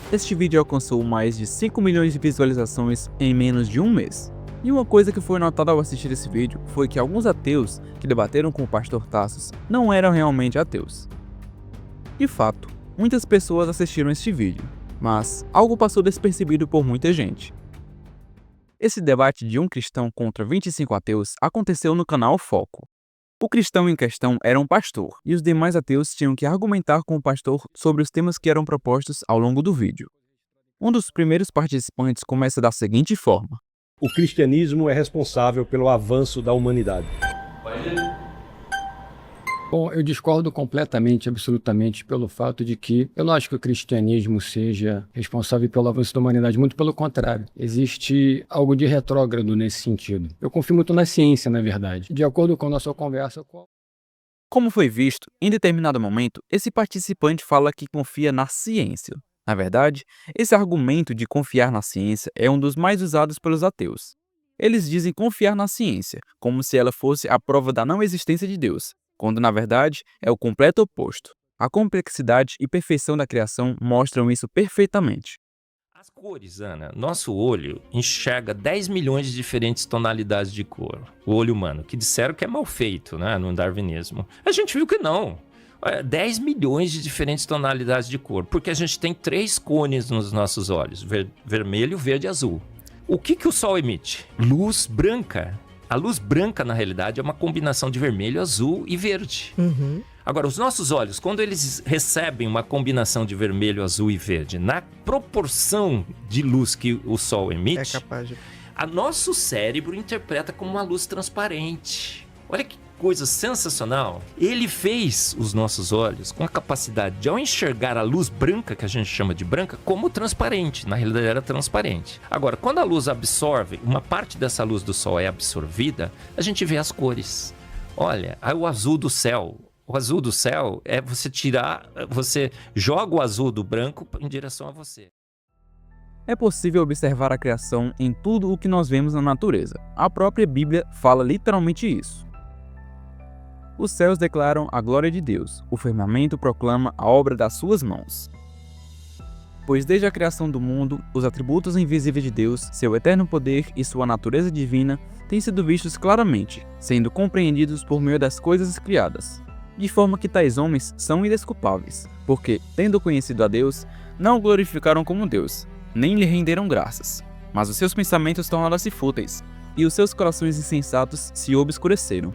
Este vídeo alcançou mais de 5 milhões de visualizações em menos de um mês. E uma coisa que foi notada ao assistir esse vídeo foi que alguns ateus que debateram com o pastor Tassos não eram realmente ateus. De fato, muitas pessoas assistiram este vídeo, mas algo passou despercebido por muita gente. Esse debate de um cristão contra 25 ateus aconteceu no canal Foco. O cristão em questão era um pastor, e os demais ateus tinham que argumentar com o pastor sobre os temas que eram propostos ao longo do vídeo. Um dos primeiros participantes começa da seguinte forma: O cristianismo é responsável pelo avanço da humanidade. Bom, eu discordo completamente, absolutamente, pelo fato de que eu não acho que o cristianismo seja responsável pelo avanço da humanidade, muito pelo contrário. Existe algo de retrógrado nesse sentido. Eu confio muito na ciência, na verdade. De acordo com a nossa conversa com... Como foi visto, em determinado momento, esse participante fala que confia na ciência. Na verdade, esse argumento de confiar na ciência é um dos mais usados pelos ateus. Eles dizem confiar na ciência, como se ela fosse a prova da não existência de Deus, quando na verdade é o completo oposto. A complexidade e perfeição da criação mostram isso perfeitamente. As cores, Ana. Nosso olho enxerga 10 milhões de diferentes tonalidades de cor. O olho humano, que disseram que é mal feito, né, no darwinismo. A gente viu que não. 10 milhões de diferentes tonalidades de cor, porque a gente tem 3 cones nos nossos olhos, vermelho, verde e azul. O que o Sol emite? Luz branca. A luz branca, na realidade, é uma combinação de vermelho, azul e verde. Agora, os nossos olhos, quando eles recebem uma combinação de vermelho, azul e verde, na proporção de luz que o Sol emite, nosso cérebro interpreta como uma luz transparente. Olha que coisa sensacional. Ele fez os nossos olhos com a capacidade de, ao enxergar a luz branca, que a gente chama de branca, como transparente. Na realidade era transparente. Agora, quando a luz absorve, uma parte dessa luz do Sol é absorvida, a gente vê as cores. Olha, aí o azul do céu. O azul do céu é você joga o azul do branco em direção a você. É possível observar a criação em tudo o que nós vemos na natureza. A própria Bíblia fala literalmente isso. Os céus declaram a glória de Deus, o firmamento proclama a obra das suas mãos. Pois desde a criação do mundo, os atributos invisíveis de Deus, seu eterno poder e sua natureza divina têm sido vistos claramente, sendo compreendidos por meio das coisas criadas. De forma que tais homens são indesculpáveis, porque, tendo conhecido a Deus, não o glorificaram como Deus, nem lhe renderam graças, mas os seus pensamentos tornaram-se fúteis, e os seus corações insensatos se obscureceram.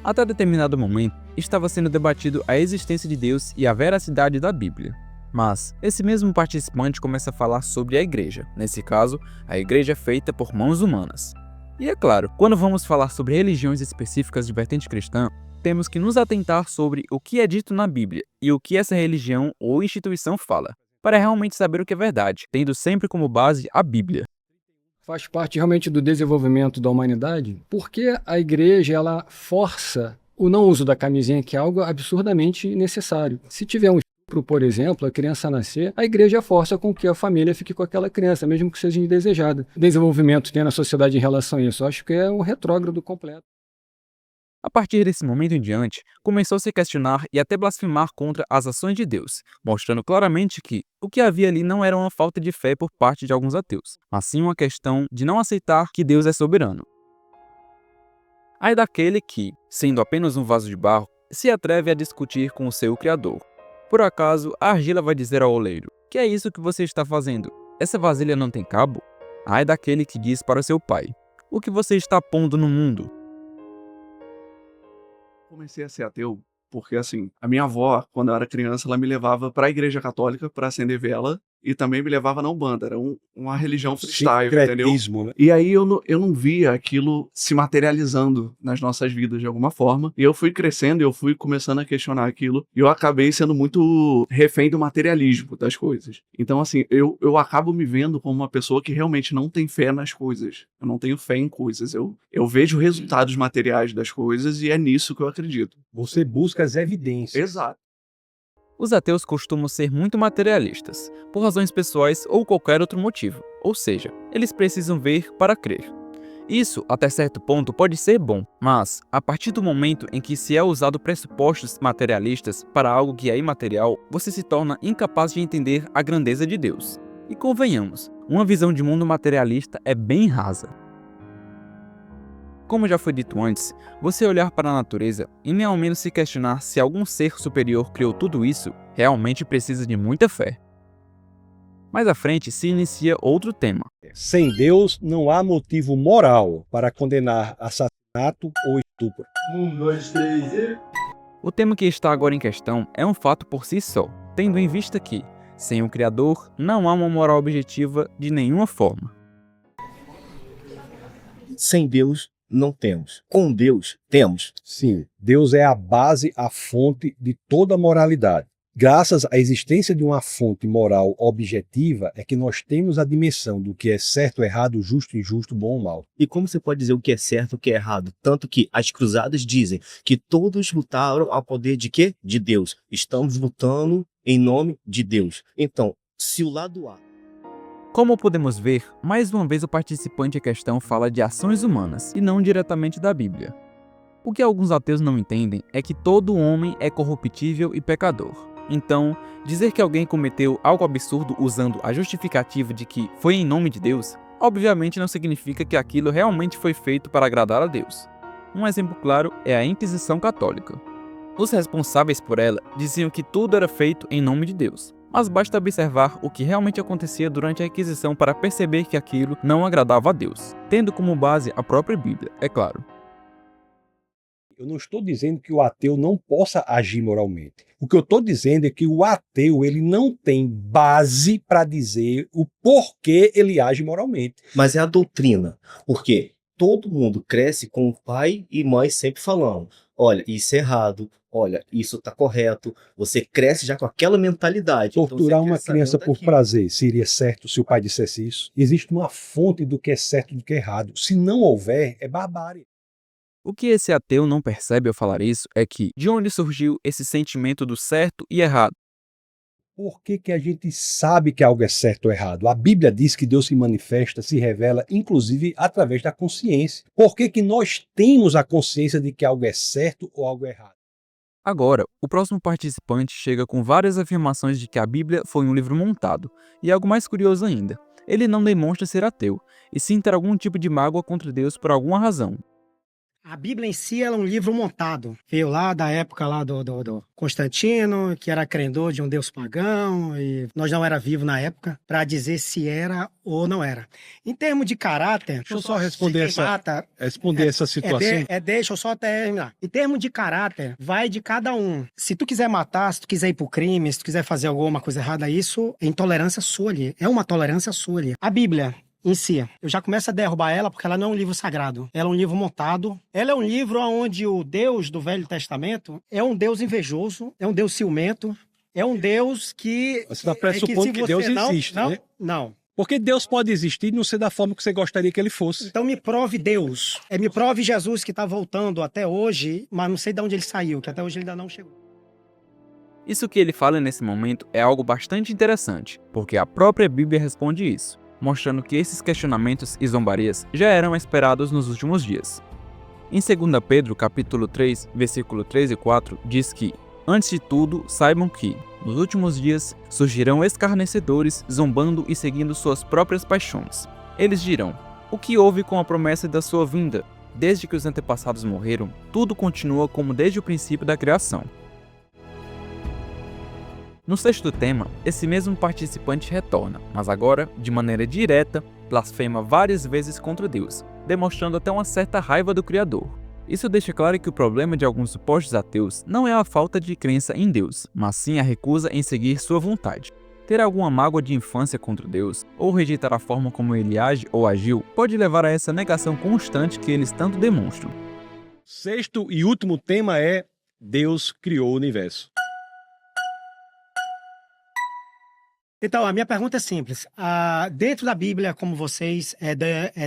Até determinado momento, estava sendo debatido a existência de Deus e a veracidade da Bíblia. Mas, esse mesmo participante começa a falar sobre a igreja, nesse caso, a igreja feita por mãos humanas. E é claro, quando vamos falar sobre religiões específicas de vertente cristã, temos que nos atentar sobre o que é dito na Bíblia e o que essa religião ou instituição fala, para realmente saber o que é verdade, tendo sempre como base a Bíblia. Faz parte realmente do desenvolvimento da humanidade, porque a igreja ela força o não uso da camisinha, que é algo absurdamente necessário. Se tiver um estupro, por exemplo, a criança nascer, a igreja força com que a família fique com aquela criança, mesmo que seja indesejada. Desenvolvimento tem na sociedade em relação a isso, eu acho que é um retrógrado completo. A partir desse momento em diante, começou a se questionar e até blasfemar contra as ações de Deus, mostrando claramente que o que havia ali não era uma falta de fé por parte de alguns ateus, mas sim uma questão de não aceitar que Deus é soberano. Ai daquele que, sendo apenas um vaso de barro, se atreve a discutir com o seu Criador. Por acaso, a argila vai dizer ao oleiro: "Que é isso que você está fazendo? Essa vasilha não tem cabo?" Ai daquele que diz para seu pai: "O que você está pondo no mundo?" Comecei a ser ateu porque, assim, a minha avó, quando eu era criança, ela me levava para a igreja católica para acender vela e também me levava na Umbanda. Era uma religião freestyle, entendeu? Sincretismo, né? E aí eu não via aquilo se materializando nas nossas vidas de alguma forma. E eu fui crescendo e eu fui começando a questionar aquilo. E eu acabei sendo muito refém do materialismo das coisas. Então, assim, eu acabo me vendo como uma pessoa que realmente não tem fé nas coisas. Eu não tenho fé em coisas. Eu vejo resultados materiais das coisas e é nisso que eu acredito. Você busca as evidências. Exato. Os ateus costumam ser muito materialistas, por razões pessoais ou qualquer outro motivo, ou seja, eles precisam ver para crer. Isso, até certo ponto, pode ser bom, mas, a partir do momento em que se é usado pressupostos materialistas para algo que é imaterial, você se torna incapaz de entender a grandeza de Deus. E convenhamos, uma visão de mundo materialista é bem rasa. Como já foi dito antes, você olhar para a natureza e nem ao menos se questionar se algum ser superior criou tudo isso, realmente precisa de muita fé. Mais à frente se inicia outro tema. Sem Deus, não há motivo moral para condenar assassinato ou estupro. 1, 2, 3 e... O tema que está agora em questão é um fato por si só, tendo em vista que, sem o Criador, não há uma moral objetiva de nenhuma forma. Sem Deus, não temos. Com Deus, temos. Sim, Deus é a base, a fonte de toda moralidade. Graças à existência de uma fonte moral objetiva é que nós temos a dimensão do que é certo, errado, justo, injusto, bom ou mal. E como você pode dizer o que é certo e o que é errado? Tanto que as cruzadas dizem que todos lutaram ao poder de quê? De Deus. Estamos lutando em nome de Deus. Então, se o lado A... Como podemos ver, mais uma vez o participante em questão fala de ações humanas e não diretamente da Bíblia. O que alguns ateus não entendem é que todo homem é corruptível e pecador. Então, dizer que alguém cometeu algo absurdo usando a justificativa de que foi em nome de Deus, obviamente não significa que aquilo realmente foi feito para agradar a Deus. Um exemplo claro é a Inquisição Católica. Os responsáveis por ela diziam que tudo era feito em nome de Deus, mas basta observar o que realmente acontecia durante a Inquisição para perceber que aquilo não agradava a Deus, tendo como base a própria Bíblia, é claro. Eu não estou dizendo que o ateu não possa agir moralmente. O que eu estou dizendo é que o ateu ele não tem base para dizer o porquê ele age moralmente. Mas é a doutrina. Porque todo mundo cresce com o pai e mãe sempre falando: olha, isso é errado, olha, isso está correto. Você cresce já com aquela mentalidade. Torturar então, uma criança por prazer seria certo se o pai dissesse isso? Existe uma fonte do que é certo e do que é errado. Se não houver, é barbárie. O que esse ateu não percebe ao falar isso é que, de onde surgiu esse sentimento do certo e errado? Por que a gente sabe que algo é certo ou errado? A Bíblia diz que Deus se manifesta, se revela, inclusive através da consciência. Por que nós temos a consciência de que algo é certo ou algo é errado? Agora, o próximo participante chega com várias afirmações de que a Bíblia foi um livro montado, e algo mais curioso ainda, ele não demonstra ser ateu, e sim ter algum tipo de mágoa contra Deus por alguma razão. A Bíblia em si ela é um livro montado. Veio lá da época lá do Constantino, que era credor de um deus pagão, e nós não era vivo na época, para dizer se era ou não era. Em termos de caráter... Deixa eu só responder essa situação. Deixa eu só terminar. Em termos de caráter, vai de cada um. Se tu quiser matar, se tu quiser ir pro crime, se tu quiser fazer alguma coisa errada, isso é intolerância sua ali. É uma tolerância sua ali. A Bíblia em si, eu já começo a derrubar ela porque ela não é um livro sagrado. Ela é um livro montado. Ela é um livro onde o Deus do Velho Testamento é um Deus invejoso, é um Deus ciumento, é um Deus que... Você está pressupondo que Deus existe, né? Não. Porque Deus pode existir e não ser da forma que você gostaria que ele fosse. Então me prove Deus. Me prove Jesus que está voltando até hoje, mas não sei de onde ele saiu, que até hoje ele ainda não chegou. Isso que ele fala nesse momento é algo bastante interessante, porque a própria Bíblia responde isso, mostrando que esses questionamentos e zombarias já eram esperados nos últimos dias. Em 2 Pedro, capítulo 3, versículo 3 e 4, diz que, antes de tudo, saibam que, nos últimos dias, surgirão escarnecedores, zombando e seguindo suas próprias paixões. Eles dirão: o que houve com a promessa da sua vinda? Desde que os antepassados morreram, tudo continua como desde o princípio da criação. No sexto tema, esse mesmo participante retorna, mas agora, de maneira direta, blasfema várias vezes contra Deus, demonstrando até uma certa raiva do Criador. Isso deixa claro que o problema de alguns supostos ateus não é a falta de crença em Deus, mas sim a recusa em seguir sua vontade. Ter alguma mágoa de infância contra Deus, ou rejeitar a forma como ele age ou agiu, pode levar a essa negação constante que eles tanto demonstram. Sexto e último tema é: Deus criou o universo. Então, a minha pergunta é simples. Dentro da Bíblia, como vocês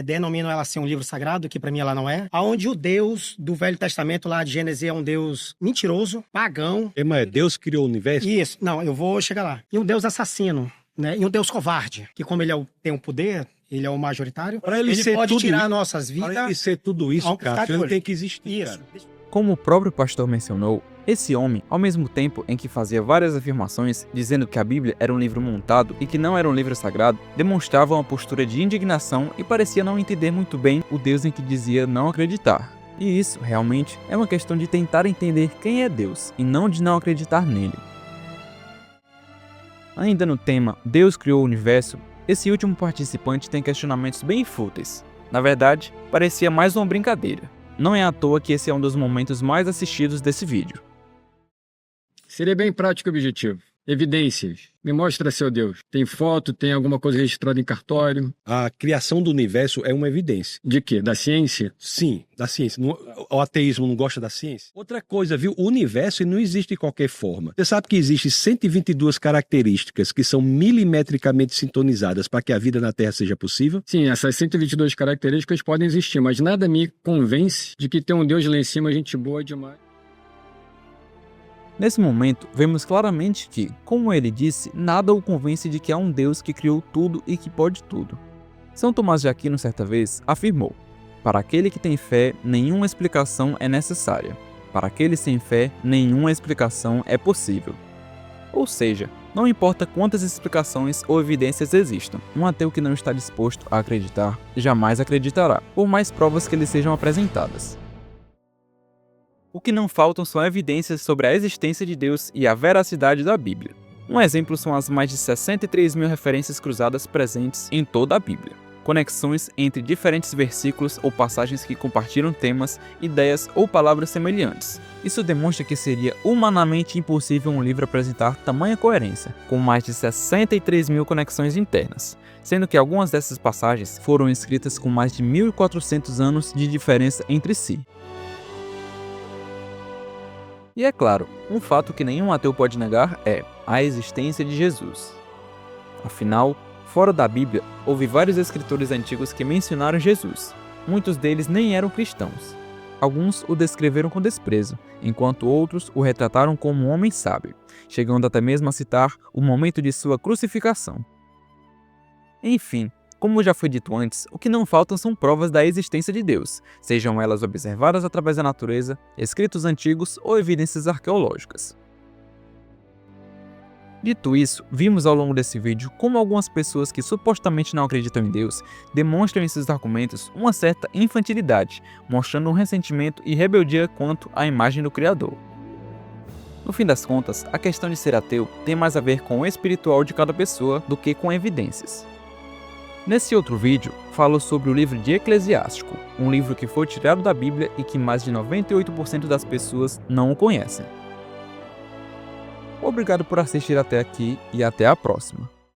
denominam ela assim um livro sagrado, que para mim ela não é, aonde o Deus do Velho Testamento, lá de Gênesis, é um Deus mentiroso, pagão. O tema é: Deus criou o universo? Isso, não, eu vou chegar lá. E um Deus assassino, né? E um Deus covarde, que como ele tem o poder, Ele é o majoritário. Para ele Ele ser pode tudo tirar isso- nossas Para ele vidas. ser tudo isso, Vamos cara, ficar de ele olho. tem que existir, Isso. cara. Como o próprio pastor mencionou, esse homem, ao mesmo tempo em que fazia várias afirmações dizendo que a Bíblia era um livro montado e que não era um livro sagrado, demonstrava uma postura de indignação e parecia não entender muito bem o Deus em que dizia não acreditar. E isso, realmente, é uma questão de tentar entender quem é Deus e não de não acreditar nele. Ainda no tema Deus criou o universo, esse último participante tem questionamentos bem fúteis. Na verdade, parecia mais uma brincadeira. Não é à toa que esse é um dos momentos mais assistidos desse vídeo. Seria bem prático e objetivo. Evidências. Me mostra seu Deus. Tem foto, tem alguma coisa registrada em cartório? A criação do universo é uma evidência. De quê? Da ciência? Sim, da ciência. O ateísmo não gosta da ciência? Outra coisa, viu? O universo não existe de qualquer forma. Você sabe que existem 122 características que são milimetricamente sintonizadas para que a vida na Terra seja possível? Sim, essas 122 características podem existir, mas nada me convence de que tem um Deus lá em cima, gente boa demais. Nesse momento, vemos claramente que, como ele disse, nada o convence de que há um Deus que criou tudo e que pode tudo. São Tomás de Aquino, certa vez, afirmou: "Para aquele que tem fé, nenhuma explicação é necessária. Para aquele sem fé, nenhuma explicação é possível." Ou seja, não importa quantas explicações ou evidências existam, um ateu que não está disposto a acreditar jamais acreditará, por mais provas que lhe sejam apresentadas. O que não faltam são evidências sobre a existência de Deus e a veracidade da Bíblia. Um exemplo são as mais de 63 mil referências cruzadas presentes em toda a Bíblia. Conexões entre diferentes versículos ou passagens que compartilham temas, ideias ou palavras semelhantes. Isso demonstra que seria humanamente impossível um livro apresentar tamanha coerência, com mais de 63 mil conexões internas, sendo que algumas dessas passagens foram escritas com mais de 1.400 anos de diferença entre si. E é claro, um fato que nenhum ateu pode negar é a existência de Jesus. Afinal, fora da Bíblia, houve vários escritores antigos que mencionaram Jesus. Muitos deles nem eram cristãos. Alguns o descreveram com desprezo, enquanto outros o retrataram como um homem sábio, chegando até mesmo a citar o momento de sua crucificação. Enfim, como já foi dito antes, o que não faltam são provas da existência de Deus, sejam elas observadas através da natureza, escritos antigos ou evidências arqueológicas. Dito isso, vimos ao longo desse vídeo como algumas pessoas que supostamente não acreditam em Deus demonstram em seus argumentos uma certa infantilidade, mostrando um ressentimento e rebeldia quanto à imagem do Criador. No fim das contas, a questão de ser ateu tem mais a ver com o espiritual de cada pessoa do que com evidências. Nesse outro vídeo, falo sobre o livro de Eclesiástico, um livro que foi tirado da Bíblia e que mais de 98% das pessoas não o conhecem. Obrigado por assistir até aqui e até a próxima.